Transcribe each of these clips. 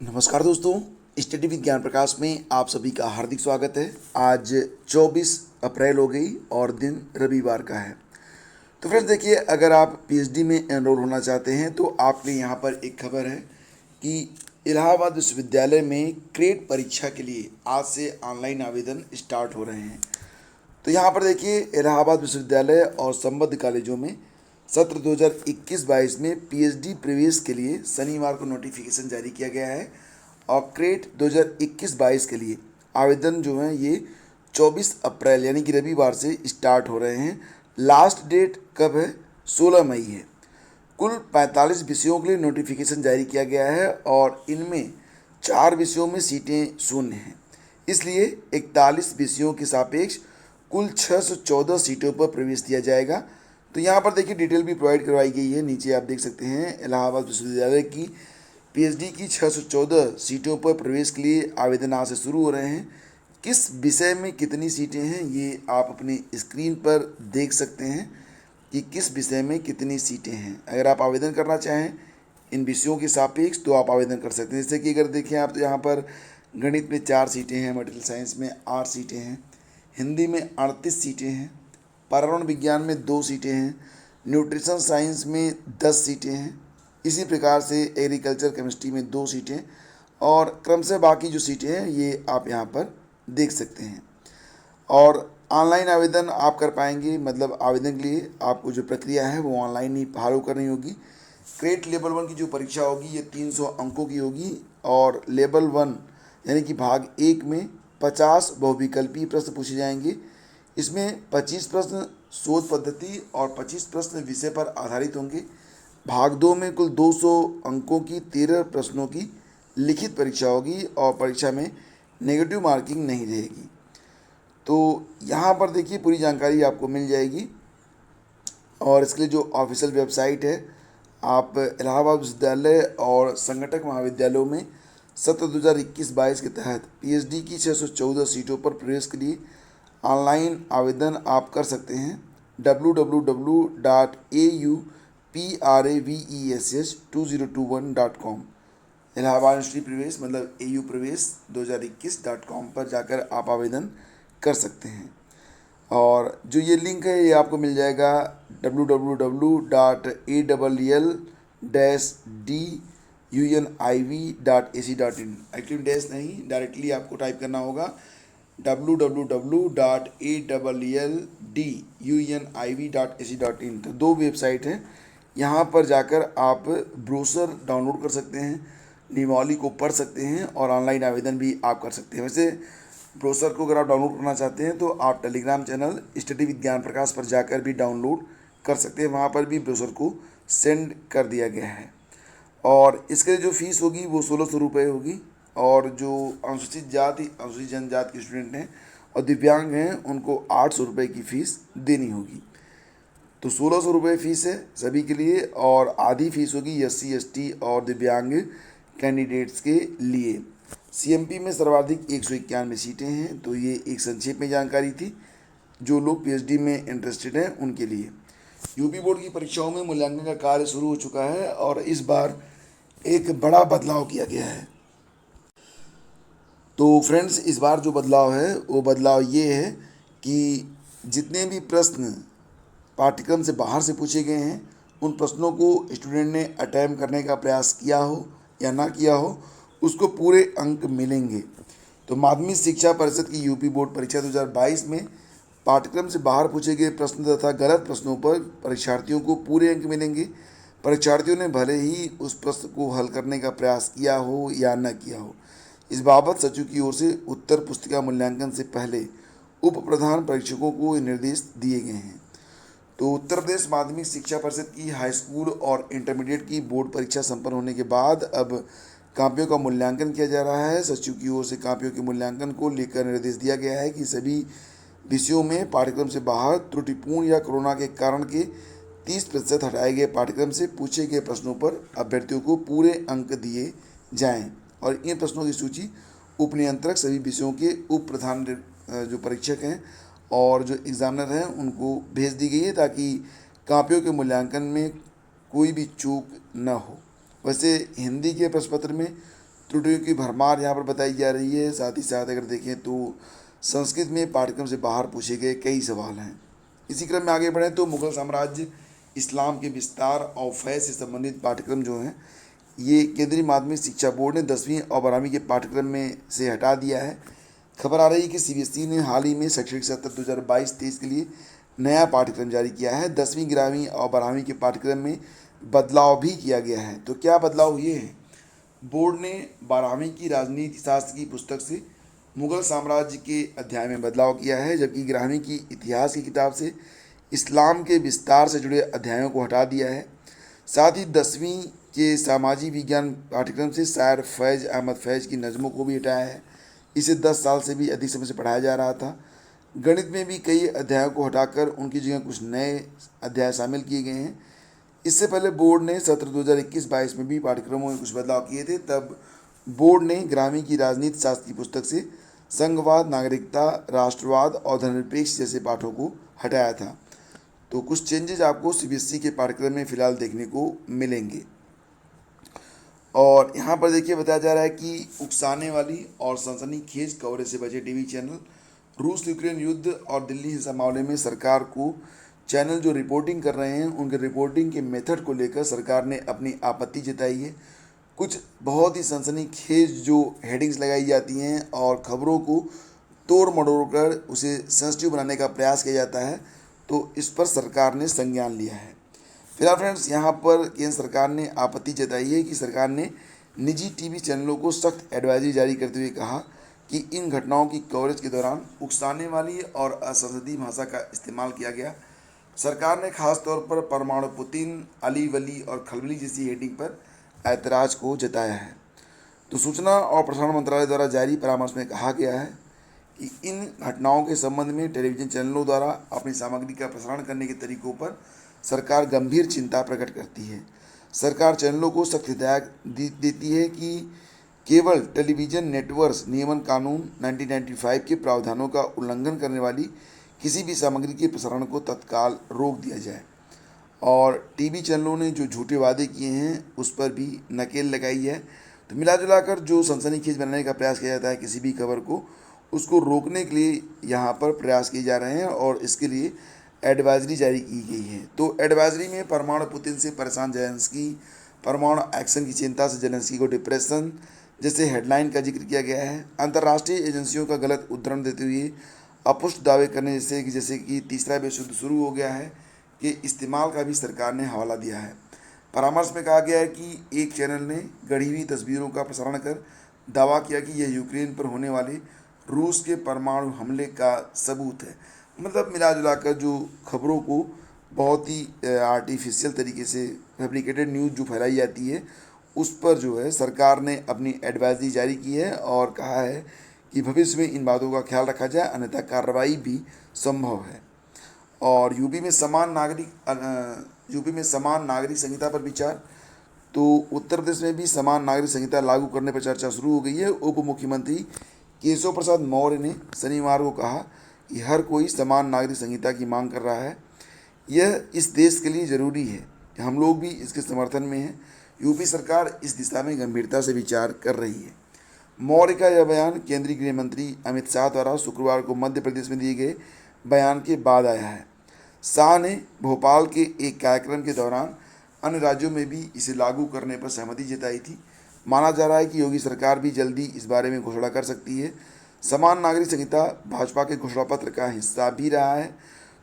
नमस्कार दोस्तों, study with ज्ञान प्रकाश में आप सभी का हार्दिक स्वागत है। आज 24 अप्रैल हो गई और दिन रविवार का है। तो फ्रेंड्स देखिए, अगर आप पीएचडी में एनरोल होना चाहते हैं तो आपके लिए यहाँ पर एक खबर है कि इलाहाबाद विश्वविद्यालय में क्रेट परीक्षा के लिए आज से ऑनलाइन आवेदन स्टार्ट हो रहे हैं। तो यहाँ पर देखिए, इलाहाबाद विश्वविद्यालय और संबद्ध कॉलेजों में सत्र 2021-22 में पीएचडी प्रवेश के लिए शनिवार को नोटिफिकेशन जारी किया गया है और क्रेट 2021-22 के लिए आवेदन जो हैं ये 24 अप्रैल यानी कि रविवार से स्टार्ट हो रहे हैं। लास्ट डेट कब है? 16 मई है। कुल 45 विषयों के लिए नोटिफिकेशन जारी किया गया है और इनमें 4 विषयों में सीटें शून्य हैं, इसलिए 41 विषयों के सापेक्ष कुल 614 सीटों पर प्रवेश दिया जाएगा। तो यहाँ पर देखिए डिटेल भी प्रोवाइड करवाई गई है, नीचे आप देख सकते हैं। इलाहाबाद विश्वविद्यालय की पीएचडी की 614 सीटों पर प्रवेश के लिए आवेदन आज से शुरू हो रहे हैं। किस विषय में कितनी सीटें हैं ये आप अपनी स्क्रीन पर देख सकते हैं कि किस विषय में कितनी सीटें हैं। अगर आप आवेदन करना चाहें इन विषयों के सापेक्ष तो आप आवेदन कर सकते हैं। जैसे कि अगर देखें आप तो यहाँ पर गणित में 4 सीटें हैं, मटेरियल साइंस में 8 सीटें हैं, हिंदी में 38 सीटें हैं, पर्यावरण विज्ञान में 2 सीटें हैं, न्यूट्रिशन साइंस में 10 सीटें हैं, इसी प्रकार से एग्रीकल्चर केमिस्ट्री में 2 सीटें और क्रम से बाकी जो सीटें हैं ये आप यहाँ पर देख सकते हैं। और ऑनलाइन आवेदन आप कर पाएंगे, मतलब आवेदन के लिए आपको जो प्रक्रिया है वो ऑनलाइन ही फॉलो करनी होगी। क्रेट लेवल 1 की जो परीक्षा होगी ये 300 अंकों की होगी और लेवल 1 यानी कि भाग 1 में 50 बहुविकल्पीय प्रश्न पूछे जाएंगे। इसमें 25 प्रश्न शोध पद्धति और 25 प्रश्न विषय पर आधारित होंगे। भाग 2 में कुल 200 अंकों की 13 प्रश्नों की लिखित परीक्षा होगी और परीक्षा में नेगेटिव मार्किंग नहीं रहेगी। तो यहाँ पर देखिए पूरी जानकारी आपको मिल जाएगी और इसके लिए जो ऑफिशियल वेबसाइट है, आप इलाहाबाद विश्वविद्यालय और संगठक महाविद्यालयों में सत्र 2021-22 के तहत पीएचडी की 614 सीटों पर प्रवेश के लिए ऑनलाइन आवेदन आप कर सकते हैं। www.auprevess2021.com इलाहाबाद यूनिवर्सिटी प्रवेश मतलब AU प्रवेश 2021.com पर जाकर आप आवेदन कर सकते हैं। और जो ये लिंक है ये आपको मिल जाएगा www.awell-duniv.ac.in। एक्टिव डैश नहीं, डायरेक्टली आपको टाइप करना होगा www.awell-duniv.ac.in। तो 2 वेबसाइट हैं, यहाँ पर जाकर आप ब्रोशर डाउनलोड कर सकते हैं, नियमावली को पढ़ सकते हैं और ऑनलाइन आवेदन भी आप कर सकते हैं। वैसे ब्रोशर को अगर आप डाउनलोड करना चाहते हैं तो आप टेलीग्राम चैनल स्टडी विद ज्ञान प्रकाश पर जाकर भी डाउनलोड कर सकते हैं, वहाँ पर भी ब्रोशर को सेंड कर दिया गया है। और इसके जो फीस होगी वो 1600 रुपये होगी और जो अनुसूचित जाति अनुसूचित जनजाति के स्टूडेंट हैं और दिव्यांग हैं उनको 800 रुपये की फ़ीस देनी होगी। तो 1600 रुपये फ़ीस है सभी के लिए और आधी फीस होगी SC ST और दिव्यांग कैंडिडेट्स के लिए। CMP में सर्वाधिक 191 सीटें हैं। तो ये एक संक्षेप में जानकारी थी जो लोग पीएचडी में इंटरेस्टेड हैं उनके लिए। यूपी बोर्ड की परीक्षाओं में मूल्यांकन का कार्य शुरू हो चुका है और इस बार एक बड़ा बदलाव किया गया है। तो फ्रेंड्स इस बार जो बदलाव है वो बदलाव ये है कि जितने भी प्रश्न पाठ्यक्रम से बाहर से पूछे गए हैं उन प्रश्नों को स्टूडेंट ने अटैम्प्ट करने का प्रयास किया हो या ना किया हो उसको पूरे अंक मिलेंगे। तो माध्यमिक शिक्षा परिषद की यूपी बोर्ड परीक्षा 2022 में पाठ्यक्रम से बाहर पूछे गए प्रश्न तथा गलत प्रश्नों पर परीक्षार्थियों को पूरे अंक मिलेंगे। परीक्षार्थियों ने भले ही उस प्रश्न को हल करने का प्रयास किया हो या न किया हो। इस बाबत सचिव की ओर से उत्तर पुस्तिका मूल्यांकन से पहले उप प्रधान परीक्षकों को निर्देश दिए गए हैं। तो उत्तर प्रदेश माध्यमिक शिक्षा परिषद की हाई स्कूल और इंटरमीडिएट की बोर्ड परीक्षा संपन्न होने के बाद अब कापियों का मूल्यांकन किया जा रहा है। सचिव की ओर से कापियों के मूल्यांकन को लेकर निर्देश दिया गया है कि सभी विषयों में पाठ्यक्रम से बाहर त्रुटिपूर्ण या कोरोना के कारण के 30% हटाए गए पाठ्यक्रम से पूछे गए प्रश्नों पर अभ्यर्थियों को पूरे अंक दिए जाएं। और इन प्रश्नों की सूची उप नियंत्रक सभी विषयों के उप प्रधान जो परीक्षक हैं और जो एग्जामिनर हैं उनको भेज दी गई है ताकि कापियों के मूल्यांकन में कोई भी चूक न हो। वैसे हिंदी के प्रश्न पत्र में त्रुटियों की भरमार यहाँ पर बताई जा रही है। साथ ही साथ अगर देखें तो संस्कृत में पाठ्यक्रम से बाहर पूछे गए कई सवाल हैं। इसी क्रम में आगे बढ़ें तो मुगल साम्राज्य, इस्लाम के विस्तार और फैज़ से संबंधित पाठ्यक्रम जो हैं ये केंद्रीय माध्यमिक शिक्षा बोर्ड ने 10वीं और 12वीं के पाठ्यक्रम में से हटा दिया है। खबर आ रही है कि सीबीएसई ने हाल ही में शैक्षणिक सत्र 2022-23 के लिए नया पाठ्यक्रम जारी किया है। 10वीं, 11वीं और 12वीं के पाठ्यक्रम में बदलाव भी किया गया है। तो क्या बदलाव हुए हैं? बोर्ड ने 12वीं की राजनीति शास्त्र की पुस्तक से मुगल साम्राज्य के अध्याय में बदलाव किया है, जबकि 11वीं की इतिहास की किताब से इस्लाम के विस्तार से जुड़े अध्यायों को हटा दिया है। साथ ही 10वीं के सामाजिक विज्ञान पाठ्यक्रम से शायर फैज़ अहमद फैज़ की नज़मों को भी हटाया है। इसे 10 साल से भी अधिक समय से पढ़ाया जा रहा था। गणित में भी कई अध्यायों को हटाकर उनकी जगह कुछ नए अध्याय शामिल किए गए हैं। इससे पहले बोर्ड ने सत्र 2021-22 में भी पाठ्यक्रमों में कुछ बदलाव किए थे। तब बोर्ड ने 11वीं की राजनीति शास्त्र की पुस्तक से संघवाद, नागरिकता, राष्ट्रवाद और धर्मनिरपेक्ष जैसे पाठों को हटाया था। तो कुछ चेंजेस आपको सीबीएसई के पाठ्यक्रम में फ़िलहाल देखने को मिलेंगे। और यहाँ पर देखिए बताया जा रहा है कि उकसाने वाली और सनसनीखेज कवरेज से बचे टीवी चैनल, रूस यूक्रेन युद्ध और दिल्ली हिंसा मामले में सरकार को चैनल जो रिपोर्टिंग कर रहे हैं उनके रिपोर्टिंग के मेथड को लेकर सरकार ने अपनी आपत्ति जताई है। कुछ बहुत ही सनसनीखेज जो हेडिंग्स लगाई जाती हैं और खबरों को तोड़ मरोड़ कर उसे सेंसिटिव बनाने का प्रयास किया जाता है, तो इस पर सरकार ने संज्ञान लिया है। फिलहाल फ्रेंड्स यहाँ पर केंद्र सरकार ने आपत्ति जताई है कि सरकार ने निजी टीवी चैनलों को सख्त एडवाइजरी जारी करते हुए कहा कि इन घटनाओं की कवरेज के दौरान उकसाने वाली और असंसदीय भाषा का इस्तेमाल किया गया। सरकार ने खास तौर पर परमाणु पुतिन, अली वली और खलबली जैसी हेडिंग पर ऐतराज़ को जताया है। तो सूचना और प्रसारण मंत्रालय द्वारा जारी परामर्श में कहा गया है कि इन घटनाओं के संबंध में टेलीविज़न चैनलों द्वारा अपनी सामग्री का प्रसारण करने के तरीकों पर सरकार गंभीर चिंता प्रकट करती है। सरकार चैनलों को सख्त हिदायत देती है कि केवल टेलीविज़न नेटवर्क्स नियमन कानून 1995 के प्रावधानों का उल्लंघन करने वाली किसी भी सामग्री के प्रसारण को तत्काल रोक दिया जाए। और टीवी चैनलों ने जो झूठे वादे किए हैं उस पर भी नकेल लगाई है। तो मिला जुला कर जो सनसनीखेज बनाने का प्रयास किया जाता है किसी भी खबर को, उसको रोकने के लिए यहाँ पर प्रयास किए जा रहे हैं और इसके लिए एडवाइजरी जारी की गई है। तो एडवाइजरी में परमाणु पुतिन से परेशान जेलेंस्की, परमाणु एक्शन की चिंता से जेलेंस्की को डिप्रेशन जैसे हेडलाइन का जिक्र किया गया है। अंतर्राष्ट्रीय एजेंसियों का गलत उद्धरण देते हुए अपुष्ट दावे करने जैसे कि तीसरा विश्व युद्ध शुरू हो गया है के इस्तेमाल का भी सरकार ने हवाला दिया है। परामर्श में कहा गया है कि एक चैनल ने गढ़ी हुई तस्वीरों का प्रसारण कर दावा किया कि यह यूक्रेन पर होने वाले रूस के परमाणु हमले का सबूत है। मतलब मिला जुला कर जो खबरों को बहुत ही आर्टिफिशियल तरीके से फैब्रिकेटेड न्यूज़ जो फैलाई जाती है उस पर जो है सरकार ने अपनी एडवाइजरी जारी की है और कहा है कि भविष्य में इन बातों का ख्याल रखा जाए, अन्यथा कार्रवाई भी संभव है। और यूपी में समान नागरिक संहिता पर विचार। तो उत्तर प्रदेश में भी समान नागरिक संहिता लागू करने पर चर्चा शुरू हो गई है। उप मुख्यमंत्री केशव प्रसाद मौर्य ने शनिवार को कहा कि हर कोई समान नागरिक संहिता की मांग कर रहा है। यह इस देश के लिए ज़रूरी है, हम लोग भी इसके समर्थन में हैं। यूपी सरकार इस दिशा में गंभीरता से विचार कर रही है। मौर्य का यह बयान केंद्रीय गृह मंत्री अमित शाह द्वारा शुक्रवार को मध्य प्रदेश में दिए गए बयान के बाद आया है। शाह ने भोपाल के एक कार्यक्रम के दौरान अन्य राज्यों में भी इसे लागू करने पर सहमति जताई थी। माना जा रहा है कि योगी सरकार भी जल्दी इस बारे में घोषणा कर सकती है। समान नागरिक संहिता भाजपा के घोषणा पत्र का हिस्सा भी रहा है।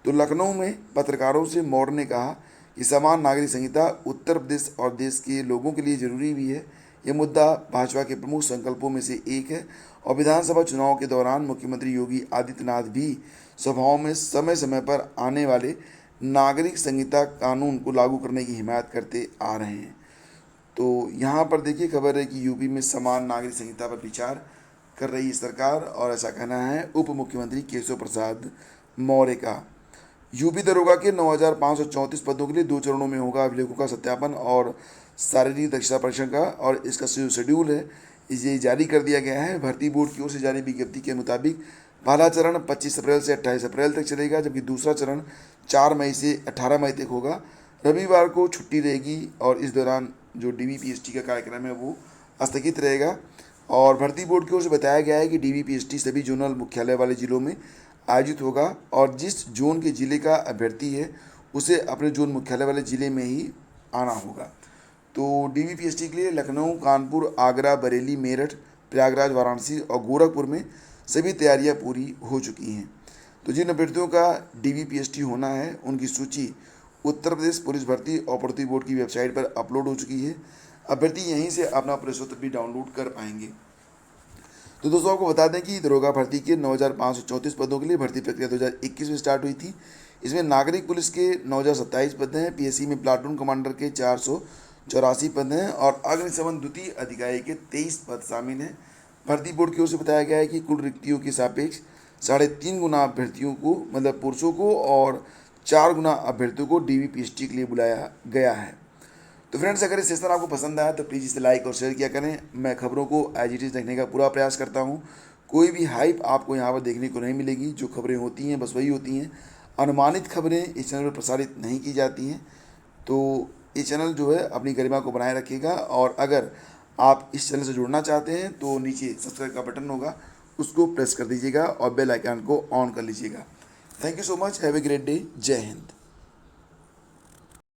तो लखनऊ में पत्रकारों से मौर्य ने कहा कि समान नागरिक संहिता उत्तर प्रदेश और देश के लोगों के लिए जरूरी भी है। यह मुद्दा भाजपा के प्रमुख संकल्पों में से एक है और विधानसभा चुनाव के दौरान मुख्यमंत्री योगी आदित्यनाथ भी सभाओं में समय समय पर आने वाले नागरिक संहिता कानून को लागू करने की हिमायत करते आ रहे हैं। तो यहाँ पर देखिए खबर है कि यूपी में समान नागरिक संहिता पर विचार कर रही है सरकार और ऐसा कहना है उप मुख्यमंत्री केशव प्रसाद मौर्य का। यूपी दरोगा के 9,534 पदों के लिए 2 चरणों में होगा अभिलेखों का सत्यापन और शारीरिक दक्षता परीक्षण का, और इसका जो शेड्यूल है ये जारी कर दिया गया है। भर्ती बोर्ड की ओर से जारी विज्ञप्ति के मुताबिक पहला चरण 25 अप्रैल से 28 अप्रैल तक चलेगा, जबकि दूसरा चरण 4 मई से 18 मई तक होगा। रविवार को छुट्टी रहेगी और इस दौरान जो DBPST का कार्यक्रम है वो स्थगित रहेगा। और भर्ती बोर्ड की ओर से बताया गया है कि DVPST सभी जोनल मुख्यालय वाले ज़िलों में आयोजित होगा और जिस जोन के ज़िले का अभ्यर्थी है उसे अपने जोन मुख्यालय वाले ज़िले में ही आना होगा। तो DVPST के लिए लखनऊ, कानपुर, आगरा, बरेली, मेरठ, प्रयागराज, वाराणसी और गोरखपुर में सभी तैयारियां पूरी हो चुकी हैं। तो जिन अभ्यर्थियों का DVPST होना है उनकी सूची उत्तर प्रदेश पुलिस भर्ती और भर्ती बोर्ड की वेबसाइट पर अपलोड हो चुकी है। अभ्यर्थी यहीं से अपना प्रवेश पत्र भी डाउनलोड कर पाएंगे। तो दोस्तों आपको बता दें कि दरोगा भर्ती के 9,534 पदों के लिए भर्ती प्रक्रिया 2021 में स्टार्ट हुई थी। इसमें नागरिक पुलिस के 9,027 पद हैं, PSC में प्लाटून कमांडर के 484 पद हैं और अग्निशमन द्वितीय अधिकारी के 23 पद शामिल हैं। भर्ती बोर्ड की ओर से बताया गया है कि कुल रिक्तियों के सापेक्ष 3.5 गुना अभ्यर्थियों को मतलब पुरुषों को और 4 गुना अभ्यर्थियों को DVPST के लिए बुलाया गया है। तो फ्रेंड्स, अगर ये सेशन आपको पसंद आया तो प्लीज़ इसे लाइक और शेयर किया करें। मैं खबरों को एज इट इज़ देखने का पूरा प्रयास करता हूँ। कोई भी हाइप आपको यहाँ पर देखने को नहीं मिलेगी। जो खबरें होती हैं बस वही होती हैं। अनुमानित खबरें इस चैनल पर प्रसारित नहीं की जाती हैं। तो ये चैनल जो है अपनी गरिमा को बनाए रखेगा। और अगर आप इस चैनल से जुड़ना चाहते हैं तो नीचे सब्सक्राइब का बटन होगा, उसको प्रेस कर दीजिएगा और बेल आइकन को ऑन कर लीजिएगा। Thank you so much. Have a great day. जय हिंद।